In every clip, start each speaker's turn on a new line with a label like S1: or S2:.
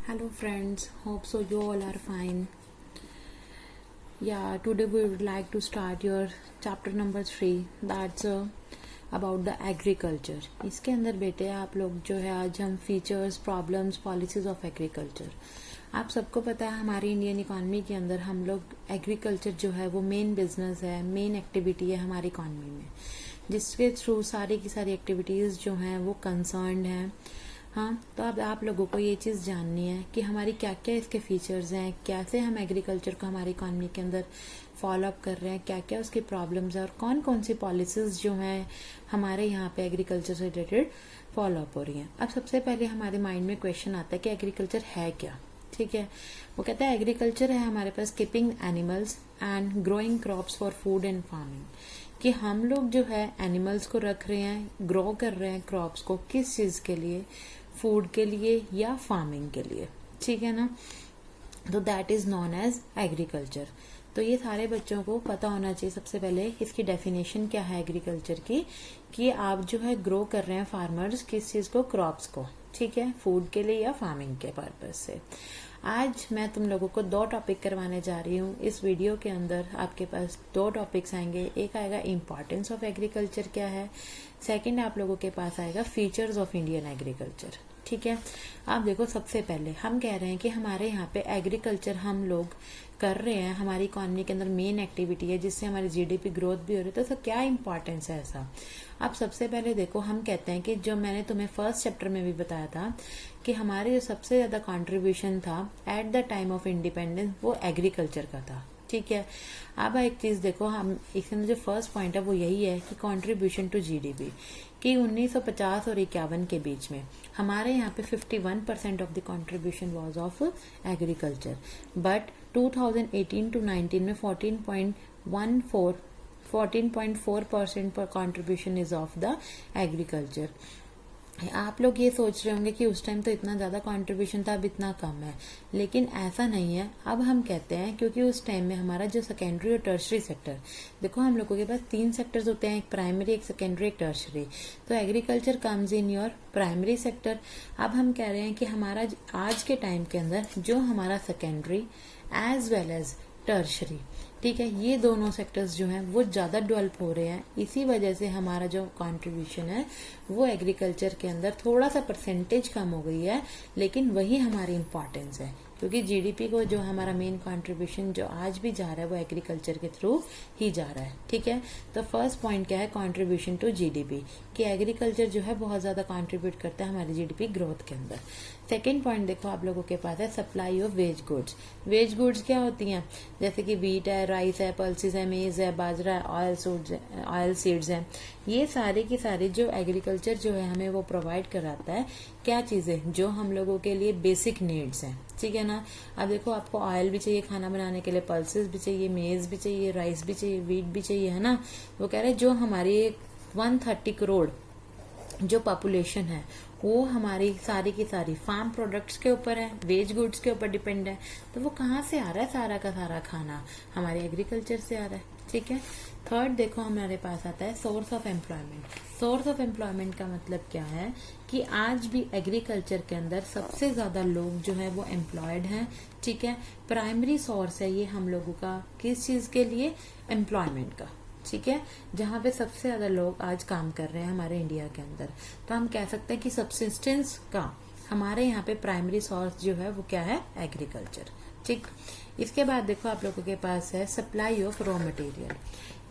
S1: Hello friends, hope so you all are fine. Yeah, today we would like to start your chapter number 3 that's about the agriculture. इसके अंदर बेटे आप लोग जो है आज हम features problems policies of agriculture. आप सबको पता है हमारी इंडियन इकोनॉमी के अंदर हम लोग एग्रीकल्चर जो है वो मेन बिजनेस है, मेन एक्टिविटी है हमारी इकोनॉमी में, जिसके थ्रू सारी की सारी एक्टिविटीज जो हैं वो कंसर्न्ड हैं। हाँ, तो अब आप लोगों को ये चीज़ जाननी है कि हमारी क्या क्या इसके फीचर्स हैं, कैसे हम एग्रीकल्चर को हमारी इकोनॉमी के अंदर फॉलो अप कर रहे हैं, क्या क्या उसकी प्रॉब्लम्स है और कौन कौन सी पॉलिसीज जो हैं हमारे यहाँ पे एग्रीकल्चर से रिलेटेड फॉलो अप हो रही हैं। अब सबसे पहले हमारे माइंड में क्वेश्चन आता है कि एग्रीकल्चर है क्या। ठीक है, वो कहता है एग्रीकल्चर है हमारे पास keeping animals and growing crops for food and farming, कि हम लोग जो है एनिमल्स को रख रहे हैं, ग्रो कर रहे हैं क्रॉप्स को, किस चीज के लिए, फूड के लिए या फार्मिंग के लिए। ठीक है ना, तो that is known as agriculture. तो ये सारे बच्चों को पता होना चाहिए सबसे पहले इसकी डेफिनेशन क्या है एग्रीकल्चर की, कि आप जो है ग्रो कर रहे हैं फार्मर्स किस चीज को, क्रॉप्स को, ठीक है, फूड के लिए या फार्मिंग के पर्पज से। आज मैं तुम लोगों को 2 टॉपिक करवाने जा रही हूँ इस वीडियो के अंदर। आपके पास 2 टॉपिक्स आएंगे, एक आएगा इम्पोर्टेंस ऑफ एग्रीकल्चर क्या है, सेकंड आप लोगों के पास आएगा फीचर्स ऑफ इंडियन एग्रीकल्चर। ठीक है, आप देखो सबसे पहले हम कह रहे हैं कि हमारे यहाँ पे एग्रीकल्चर हम लोग कर रहे हैं, हमारी इकोनॉमी के अंदर मेन एक्टिविटी है जिससे हमारी जीडीपी ग्रोथ भी हो रही है। तो क्या इंपॉर्टेंस है ऐसा। अब सबसे पहले देखो हम कहते हैं कि जो मैंने तुम्हें फर्स्ट चैप्टर में भी बताया था कि हमारे जो सबसे ज्यादा कंट्रीब्यूशन था at the time of independence वो एग्रीकल्चर का था। ठीक है, अब एक चीज देखो, हम इसमें जो फर्स्ट पॉइंट है वो यही है कि कंट्रीब्यूशन टू जीडीपी, कि 1950 और 51 के बीच में हमारे यहाँ पे 51% of the contribution was of agriculture, but 2018 to 19 में 14.4% पर contribution is of the agriculture. आप लोग ये सोच रहे होंगे कि उस टाइम तो इतना ज्यादा कंट्रीब्यूशन था, अब इतना कम है, लेकिन ऐसा नहीं है। अब हम कहते हैं क्योंकि उस टाइम में हमारा जो सेकेंडरी और टर्शरी सेक्टर, देखो हम लोगों के पास 3 सेक्टर्स होते हैं, एक प्राइमरी, एक सेकेंडरी, एक टर्शरी। तो agriculture comes in your primary sector. अब हम कह रहे हैं कि हमारा आज के टाइम के अंदर जो हमारा secondary as well as tertiary, ठीक है, ये दोनों सेक्टर्स जो हैं वो ज्यादा डेवलप हो रहे हैं। इसी वजह से हमारा जो कंट्रीब्यूशन है वो एग्रीकल्चर के अंदर थोड़ा सा परसेंटेज कम हो गई है, लेकिन वही हमारी इंपॉर्टेंस है, क्योंकि जीडीपी को जो हमारा मेन कंट्रीब्यूशन जो आज भी जा रहा है वो एग्रीकल्चर के थ्रू ही जा रहा है। ठीक है, तो फर्स्ट पॉइंट क्या है, कंट्रीब्यूशन टू जीडीपी, कि एग्रीकल्चर जो है बहुत ज्यादा कंट्रीब्यूट करता है हमारी जीडीपी ग्रोथ के अंदर। सेकेंड पॉइंट देखो आप लोगों के पास है supply of wage goods. Wage goods क्या होती हैं, जैसे कि वीट है, राइस है, पल्सेस है, मेज है, बाजरा है, ऑयल सीड्स है, ये सारी की सारी जो एग्रीकल्चर जो है हमें वो प्रोवाइड कराता है। क्या चीजें जो हम लोगों के लिए बेसिक नीड्स हैं। ठीक है ना, अब देखो आपको ऑयल भी चाहिए खाना बनाने के लिए, पल्सेस भी चाहिए, मेज भी चाहिए, राइस भी चाहिए, वीट भी चाहिए, है ना। वो कह रहे हैं जो हमारी 130 करोड़ जो पॉपुलेशन है वो हमारी सारी की सारी फार्म प्रोडक्ट्स के ऊपर है, वेज गुड्स के ऊपर डिपेंड है। तो वो कहाँ से आ रहा है, सारा का सारा खाना हमारे एग्रीकल्चर से आ रहा है। ठीक है, थर्ड देखो हमारे पास आता है source of employment. Source of employment का मतलब क्या है कि आज भी एग्रीकल्चर के अंदर सबसे ज्यादा लोग जो है वो एम्प्लॉयड हैं। ठीक है, प्राइमरी सोर्स है ये हम लोगों का किस चीज के लिए, एम्प्लॉयमेंट का। ठीक है, जहां पे सबसे ज्यादा लोग आज काम कर रहे हैं हमारे इंडिया के अंदर, तो हम कह सकते हैं कि सबसिस्टेंस का हमारे यहाँ पे प्राइमरी सोर्स जो है वो क्या है, एग्रीकल्चर। ठीक, इसके बाद देखो आप लोगों के पास है सप्लाई ऑफ रॉ मटेरियल,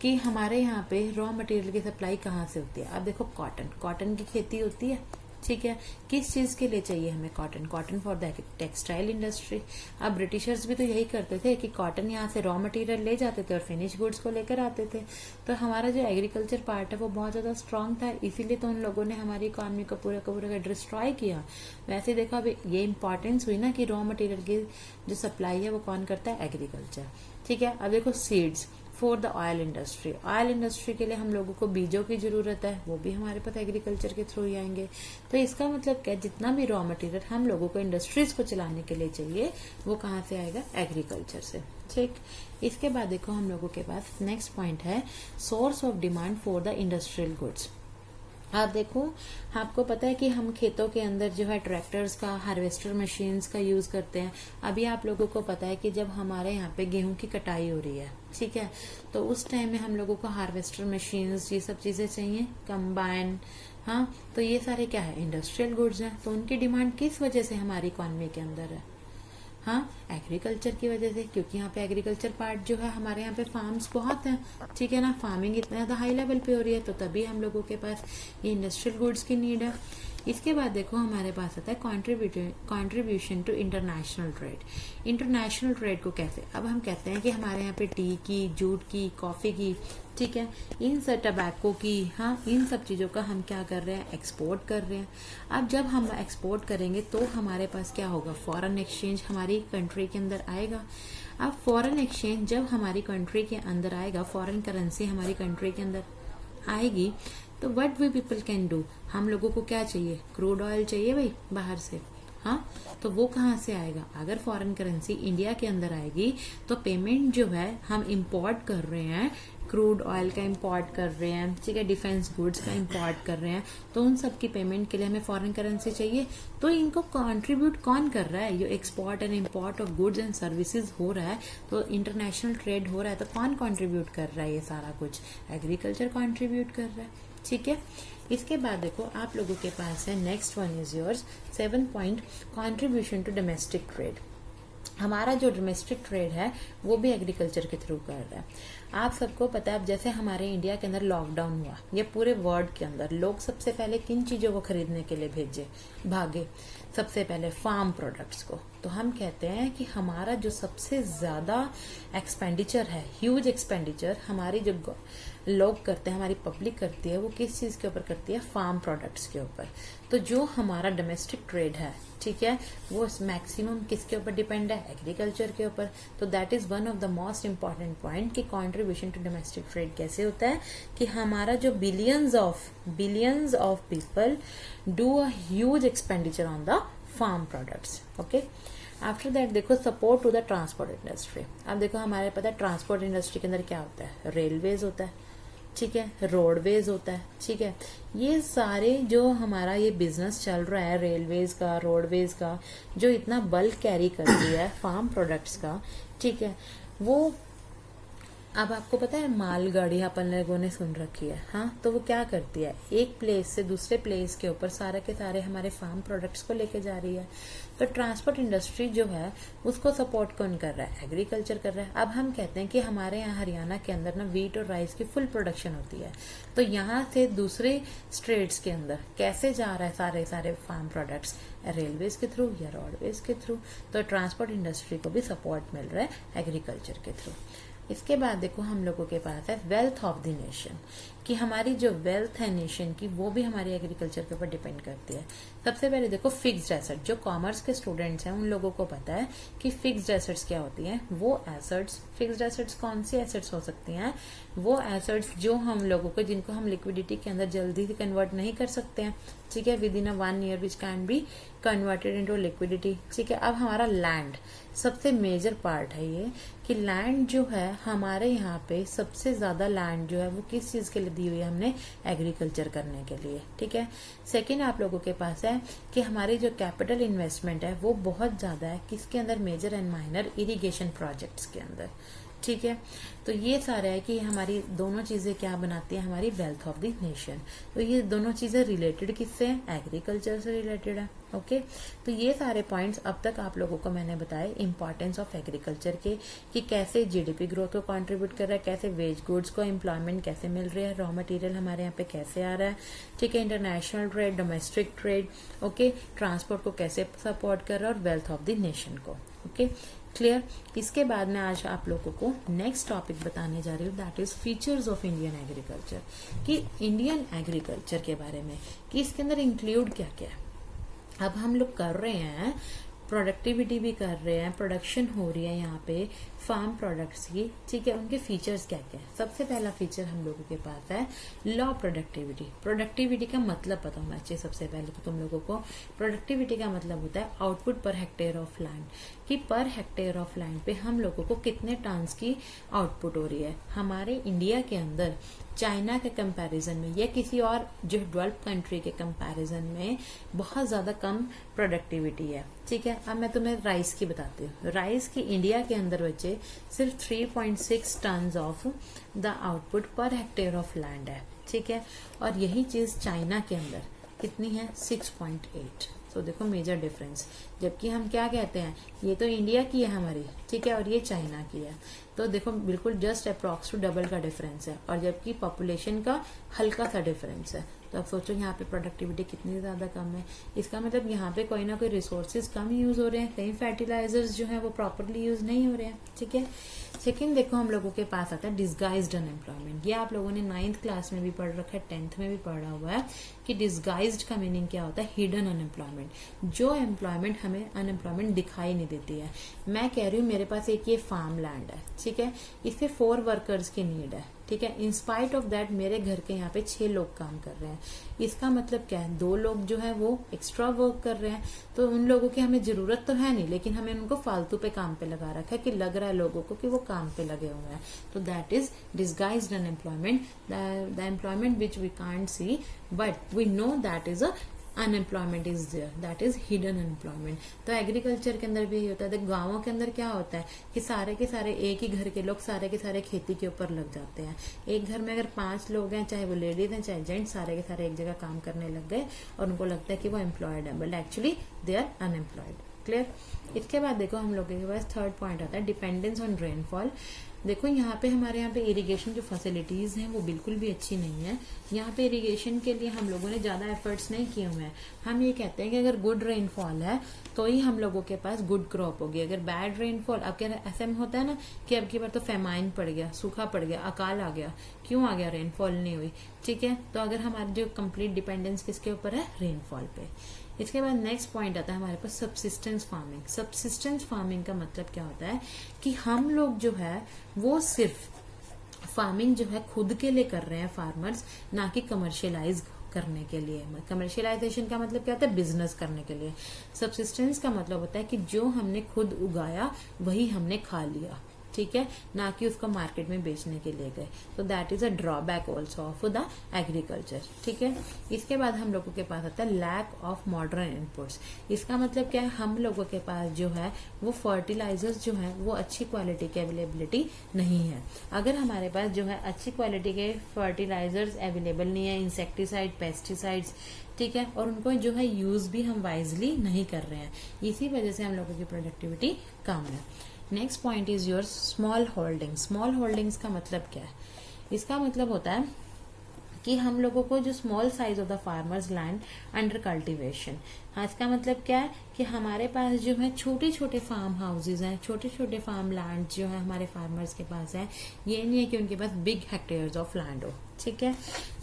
S1: कि हमारे यहाँ पे रॉ मटेरियल की सप्लाई कहाँ से होती है। अब देखो कॉटन की खेती होती है। ठीक है, किस चीज के लिए चाहिए हमें cotton, cotton for the textile industry. अब ब्रिटिशर्स भी तो यही करते थे कि कॉटन यहाँ से रॉ मटेरियल ले जाते थे और फिनिश गुड्स को लेकर आते थे। तो हमारा जो एग्रीकल्चर पार्ट है वो बहुत ज्यादा स्ट्रांग था, इसीलिए तो उन लोगों ने हमारी इकोनॉमी को पूरा का पूरा डिस्ट्रॉय किया। वैसे देखो अब ये इंपॉर्टेंस हुई ना कि रॉ मटेरियल की जो सप्लाई है वो कौन करता है, एग्रीकल्चर। ठीक है, अब देखो seeds for the oil industry. Oil industry के लिए हम लोगों को बीजों की जरूरत है, वो भी हमारे पास एग्रीकल्चर के थ्रू ही आएंगे। तो इसका मतलब क्या, जितना भी रॉ मटेरियल हम लोगों को इंडस्ट्रीज को चलाने के लिए चाहिए वो कहाँ से आएगा, एग्रीकल्चर से। ठीक, इसके बाद देखो हम लोगों के पास नेक्स्ट पॉइंट है source of demand for the industrial goods. आप देखो, आपको पता है कि हम खेतों के अंदर जो है ट्रैक्टर्स का, हार्वेस्टर मशीन्स का यूज करते हैं। अभी आप लोगों को पता है कि जब हमारे यहाँ पे गेहूं की कटाई हो रही है, ठीक है, तो उस टाइम में हम लोगों को हार्वेस्टर मशीन्स, ये सब चीजें चाहिए, कंबाइन। हाँ, तो ये सारे क्या है, इंडस्ट्रियल गुड्स हैं। तो उनकी डिमांड किस वजह से हमारी इकोनॉमी के अंदर है? हाँ, एग्रीकल्चर की वजह से, क्योंकि यहाँ पे एग्रीकल्चर पार्ट जो है, हमारे यहाँ पे फार्म्स बहुत हैं, ठीक है ना, फार्मिंग इतना ज्यादा हाई लेवल पे हो रही है, तो तभी हम लोगों के पास ये इंडस्ट्रियल गुड्स की नीड है। इसके बाद देखो हमारे पास आता है contribution to international trade. International trade को कैसे, अब हम कहते हैं कि हमारे यहाँ पे टी की, जूट की, कॉफी की, ठीक है, इन सब टबैको की, हाँ, इन सब चीजों का हम क्या कर रहे हैं, एक्सपोर्ट कर रहे हैं। अब जब हम एक्सपोर्ट करेंगे तो हमारे पास क्या होगा, फॉरेन एक्सचेंज हमारी कंट्री के अंदर आएगा। अब फॉरेन एक्सचेंज जब हमारी कंट्री के अंदर आएगा, फॉरेन करेंसी हमारी कंट्री के अंदर आएगी, तो what we people can do, हम लोगों को क्या चाहिए, क्रूड ऑयल चाहिए भाई बाहर से। हाँ, तो वो कहाँ से आएगा, अगर फॉरेन करेंसी इंडिया के अंदर आएगी तो पेमेंट जो है हम इंपोर्ट कर रहे हैं, क्रूड ऑयल का इंपोर्ट कर रहे हैं, ठीक है, डिफेंस गुड्स का इंपोर्ट कर रहे हैं, तो उन सब की पेमेंट के लिए हमें फॉरेन करेंसी चाहिए। तो इनको कंट्रीब्यूट कौन कर रहा है, ये export and import of goods and services हो रहा है, तो इंटरनेशनल ट्रेड हो रहा है, तो कौन कंट्रीब्यूट कर रहा है ये सारा कुछ, एग्रीकल्चर कंट्रीब्यूट कर रहा है, ठीक है। इसके बाद देखो आप लोगों के पास है next one is yours 7 point, contribution to domestic trade. हमारा जो डोमेस्टिक ट्रेड है वो भी एग्रीकल्चर के थ्रू कर रहा है। आप सबको पता है, अब जैसे हमारे इंडिया के अंदर लॉकडाउन हुआ, ये पूरे वर्ल्ड के अंदर लोग सबसे पहले किन चीजों को खरीदने के लिए भागे, सबसे पहले फार्म प्रोडक्ट्स को। तो हम कहते हैं कि हमारा जो सबसे ज्यादा एक्सपेंडिचर है, ह्यूज एक्सपेंडिचर हमारी जो लोग करते हैं, हमारी पब्लिक करती है, वो किस चीज के ऊपर करती है, फार्म प्रोडक्ट्स के ऊपर। तो जो हमारा डोमेस्टिक ट्रेड है, ठीक है, वो मैक्सिमम किसके ऊपर डिपेंड है, एग्रीकल्चर के ऊपर। तो that is one of the most important point कि कंट्रीब्यूशन टू डोमेस्टिक ट्रेड कैसे होता है, कि हमारा जो billions of people do a huge expenditure on the farm products. Okay, after that देखो support to the transport industry. अब देखो हमारे पता है ट्रांसपोर्ट इंडस्ट्री के अंदर क्या होता है, रेलवेज होता है, ठीक है, रोडवेज होता है, ठीक है, ये सारे जो हमारा ये बिजनेस चल रहा है रेलवेज का, रोडवेज का, जो इतना बल्क कैरी कर दिया है फार्म प्रोडक्ट्स का, ठीक है, वो अब आपको पता है मालगाड़ी अपन लोगों ने सुन रखी है, हाँ, तो वो क्या करती है, एक प्लेस से दूसरे प्लेस के ऊपर सारे के सारे हमारे फार्म प्रोडक्ट्स को लेके जा रही है। तो ट्रांसपोर्ट इंडस्ट्री जो है उसको सपोर्ट कौन कर रहा है, एग्रीकल्चर कर रहा है। अब हम कहते हैं कि हमारे यहाँ हरियाणा के अंदर ना व्हीट और राइस की फुल प्रोडक्शन होती है, तो यहाँ से दूसरे स्टेट्स के अंदर कैसे जा रहा है सारे सारे फार्म प्रोडक्ट्स, रेलवेज के थ्रू या रोडवेज के थ्रू। तो ट्रांसपोर्ट इंडस्ट्री को भी सपोर्ट मिल रहा है एग्रीकल्चर के थ्रू। इसके बाद देखो हम लोगों के पास है वेल्थ ऑफ द नेशन, कि हमारी जो वेल्थ है नेशन की वो भी हमारी एग्रीकल्चर के ऊपर डिपेंड करती है। सबसे पहले देखो फिक्स्ड एसेट, जो कॉमर्स के स्टूडेंट्स हैं उन लोगों को पता है कि फिक्स्ड एसेट्स क्या होती हैं। वो एसेट्स, फिक्स्ड एसेट्स कौन सी एसेट्स हो सकती हैं, वो एसेट्स जो हम लोगों को, जिनको हम लिक्विडिटी के अंदर जल्दी से कन्वर्ट नहीं कर सकते हैं, ठीक है, with in a 1 year which can be converted into liquidity, ठीक है। अब हमारा लैंड सबसे मेजर पार्ट है ये, कि लैंड जो है हमारे यहाँ पे सबसे ज्यादा लैंड जो है वो किस चीज के लिए दी हुई है, हमने एग्रीकल्चर करने के लिए, ठीक है। सेकेंड आप लोगों के पास है कि हमारी जो कैपिटल इन्वेस्टमेंट है वो बहुत ज्यादा है किसके अंदर, major and minor irrigation projects के अंदर, ठीक है। तो ये सारा है कि हमारी दोनों चीजें क्या बनाती है, हमारी वेल्थ ऑफ द नेशन। तो ये दोनों चीजें रिलेटेड किससे है, एग्रीकल्चर से रिलेटेड है। ओके, तो ये सारे पॉइंट्स अब तक आप लोगों को मैंने बताए इंपॉर्टेंस ऑफ एग्रीकल्चर के, कि कैसे जीडीपी ग्रोथ को कंट्रीब्यूट कर रहा है, कैसे वेज गुड्स को एम्प्लॉयमेंट कैसे मिल रही है, रॉ मटेरियल हमारे यहाँ पे कैसे आ रहा है, ठीक है, international trade, domestic trade, okay, transport को कैसे सपोर्ट कर रहा है, और वेल्थ ऑफ द नेशन को। Okay, clear. इसके बाद मैं आज आप लोगों को नेक्स्ट टॉपिक बताने जा रही हूँ, that is features of Indian agriculture, कि इंडियन एग्रीकल्चर के बारे में, कि इसके अंदर इंक्लूड क्या क्या है। अब हम लोग कर रहे हैं प्रोडक्टिविटी भी कर रहे हैं, प्रोडक्शन हो रही है यहाँ पे फार्म प्रोडक्ट्स की, ठीक है, उनके फीचर्स क्या क्या है। सबसे पहला फीचर हम लोगों के पास है लॉ प्रोडक्टिविटी। प्रोडक्टिविटी का मतलब पता होना चाहिए सबसे पहले तो तुम लोगों को। प्रोडक्टिविटी का मतलब होता है output per hectare of land, कि पर हेक्टेयर ऑफ लैंड पे हम लोगों को कितने टन्स की आउटपुट हो रही है। हमारे इंडिया के अंदर चाइना के कंपैरिजन में या किसी और जो डेवलप कंट्री के कंपैरिजन में बहुत ज्यादा कम प्रोडक्टिविटी है। ठीक है, अब मैं तुम्हें राइस की बताती हूँ। राइस की इंडिया के अंदर बच्चे सिर्फ 3.6 ton of the output per hectare of land है। ठीक है, और यही चीज चाइना के अंदर कितनी है, 6.8। तो देखो मेजर डिफरेंस। जबकि हम क्या कहते हैं, ये तो इंडिया की है हमारी, ठीक है, और ये चाइना की है। तो देखो बिल्कुल जस्ट अप्रॉक्स टू डबल का डिफरेंस है, और जबकि पॉपुलेशन का हल्का सा डिफरेंस है। तो अब सोचो यहाँ पे प्रोडक्टिविटी कितनी ज्यादा कम है। इसका मतलब यहाँ पे कोई ना कोई रिसोर्सेज कम यूज हो रहे हैं, कहीं फर्टिलाइजर्स जो है वो प्रॉपरली यूज नहीं हो रहे हैं। ठीक है, सेकेंड देखो हम लोगों के पास आता है डिस्गाइज्ड अनएम्प्लॉयमेंट। ये आप लोगों ने 9th क्लास में भी पढ़ रखा है, 10th में भी पढ़ा हुआ है कि डिस्गाइज्ड का मीनिंग क्या होता है, हिडन अनएम्प्लॉयमेंट, जो एम्प्लॉयमेंट हमें अनएम्प्लॉयमेंट दिखाई नहीं देती है। मैं कह रही हूँ मेरे पास एक ये फार्म लैंड है, ठीक है, इससे 4 वर्कर्स की नीड है। ठीक है, इन स्पाइट ऑफ दैट मेरे घर के यहाँ पे 6 लोग काम कर रहे हैं। इसका मतलब क्या है, 2 लोग जो है वो एक्स्ट्रा वर्क कर रहे हैं। तो उन लोगों की हमें जरूरत तो है नहीं, लेकिन हमें उनको फालतू पे काम पे लगा रखा है कि लग रहा है लोगों को कि वो काम पे लगे हुए हैं। तो that is disguised unemployment, the employment which we can't see but we know that is a unemployment is there, that is hidden unemployment. तो एग्रीकल्चर के अंदर भी यही होता है। तो गाँवों के अंदर क्या होता है कि सारे के सारे एक ही घर के लोग सारे के सारे खेती के ऊपर लग जाते हैं। एक घर में अगर 5 लोग हैं, चाहे वो लेडीज हैं चाहे जेंट्स, सारे के सारे एक जगह काम करने लग गए और उनको लगता है कि वो एम्प्लॉयड है, but actually they are unemployed. Clear. इसके बाद देखो हम लोगों के पास थर्ड पॉइंट आता है डिपेंडेंस ऑन रेनफॉल। देखो यहाँ पे हमारे यहाँ पे इरिगेशन जो फैसिलिटीज हैं वो बिल्कुल भी अच्छी नहीं है। यहाँ पे इरिगेशन के लिए हम लोगों ने ज्यादा एफर्ट्स नहीं किए हुए हैं। हम ये कहते हैं कि अगर गुड रेनफॉल है तो ही हम लोगों के पास गुड क्रॉप होगी। अगर बैड रेनफॉल, अब क्या ऐसा में होता है ना कि अब की बार तो फेमाइन पड़ गया, सूखा पड़ गया, अकाल आ गया, क्यों आ गया, रेनफॉल नहीं हुई। ठीक है, तो अगर हमारी जो कंप्लीट डिपेंडेंस किसके ऊपर है, रेनफॉल पे। इसके बाद नेक्स्ट पॉइंट आता है हमारे पास सब्सिस्टेंस फार्मिंग। सब्सिस्टेंस फार्मिंग का मतलब क्या होता है कि हम लोग जो है वो सिर्फ फार्मिंग जो है खुद के लिए कर रहे हैं फार्मर्स, ना कि कमर्शियलाइज करने के लिए। कमर्शियलाइजेशन का मतलब क्या होता है, बिजनेस करने के लिए। सब्सिस्टेंस का मतलब होता है कि जो हमने खुद उगाया वही हमने खा लिया, ठीक है, ना कि उसको मार्केट में बेचने के लिए गए। तो that is a drawback also of the agriculture. ठीक है, इसके बाद हम लोगों के पास आता है लैक ऑफ मॉडर्न इनपुट्स। इसका मतलब क्या है, हम लोगों के पास जो है वो फर्टिलाइजर्स जो है वो अच्छी क्वालिटी की अवेलेबिलिटी नहीं है। अगर हमारे पास जो है अच्छी क्वालिटी के फर्टिलाइजर्स अवेलेबल नहीं है, इंसेक्टिसाइड, पेस्टिसाइड्स, ठीक है, और उनको जो है यूज भी हम वाइजली नहीं कर रहे हैं, इसी वजह से हम लोगों की प्रोडक्टिविटी कम है। Next point is your small holding. Small holdings का मतलब क्या है, इसका मतलब होता है कि हम लोगों को जो small size of the farmers land under cultivation. हाँ, इसका मतलब क्या है कि हमारे पास जो है छोटे छोटे फार्म हाउसेज हैं, छोटे छोटे फार्म लैंड जो है हमारे फार्मर्स के पास है। ये नहीं है कि उनके पास बिग हेक्टेयर्स ऑफ लैंड हो। ठीक है,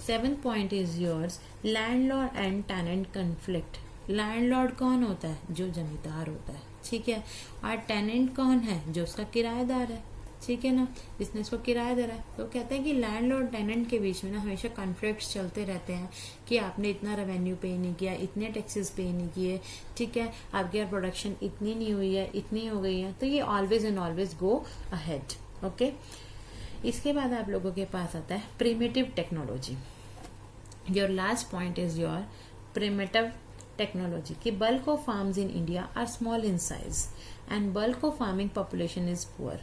S1: 7th point is yours landlord and tenant conflict. Landlord कौन होता है, जो जमींदार होता है, ठीक है, और टेनेंट कौन है, जो उसका किराएदार है, ठीक है ना, जिसने इसको किराया दे रहा है। तो कहते हैं कि लैंडलॉर्ड टेनेंट के बीच में ना हमेशा कॉन्फ्लिक्ट्स चलते रहते हैं कि आपने इतना रेवेन्यू पे नहीं किया, इतने टैक्सेस पे नहीं किए, ठीक है, आपकी यार प्रोडक्शन इतनी नहीं हुई है, इतनी हो गई है। तो ये always and always go ahead. Okay, इसके बाद आप लोगों के पास आता है primitive technology. Your last point is your primitive technology कि bulk of farms in India are small in size and bulk of farming population is poor.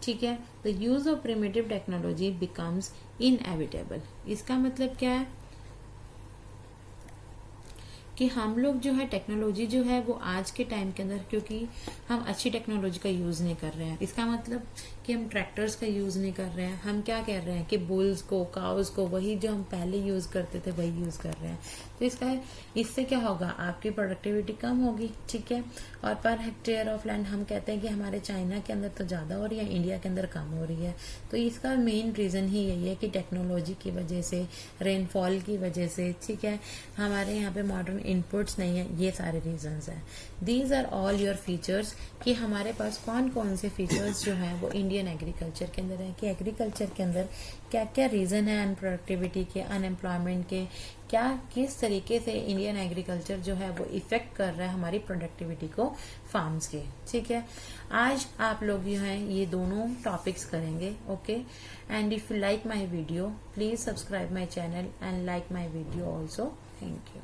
S1: ठीक है, the use of primitive technology becomes inevitable. इसका मतलब क्या है कि हम लोग जो है टेक्नोलॉजी जो है वो आज के टाइम के अंदर, क्योंकि हम अच्छी टेक्नोलॉजी का यूज नहीं कर रहे हैं। इसका मतलब कि हम ट्रैक्टर्स का यूज नहीं कर रहे हैं। हम क्या कह रहे हैं कि बुल्स को, काउस को, वही जो हम पहले यूज करते थे वही यूज कर रहे हैं। तो इससे क्या होगा, आपकी प्रोडक्टिविटी कम होगी। ठीक है, और पर हेक्टेयर ऑफ लैंड हम कहते हैं कि हमारे चाइना के अंदर तो ज्यादा हो रही है, इंडिया के अंदर कम हो रही है। तो इसका मेन रीजन ही यही है कि टेक्नोलॉजी की वजह से, रेनफॉल की वजह से, ठीक है, हमारे यहाँ पे मॉडर्न इनपुट्स नहीं है, ये सारे रीजंस हैं। These are all your features कि हमारे पास कौन कौन से फीचर्स जो हैं वो इंडियन एग्रीकल्चर के अंदर है, कि एग्रीकल्चर के अंदर क्या क्या रीजन है अनप्रोडक्टिविटी के, अनएम्प्लॉयमेंट के, क्या किस तरीके से इंडियन एग्रीकल्चर जो है वो इफेक्ट कर रहा है हमारी प्रोडक्टिविटी को फार्म्स के। ठीक है, आज आप लोग जो हैं ये दोनों टॉपिक्स करेंगे। Okay, and if you like my video please subscribe my channel and like my video also. Thank you.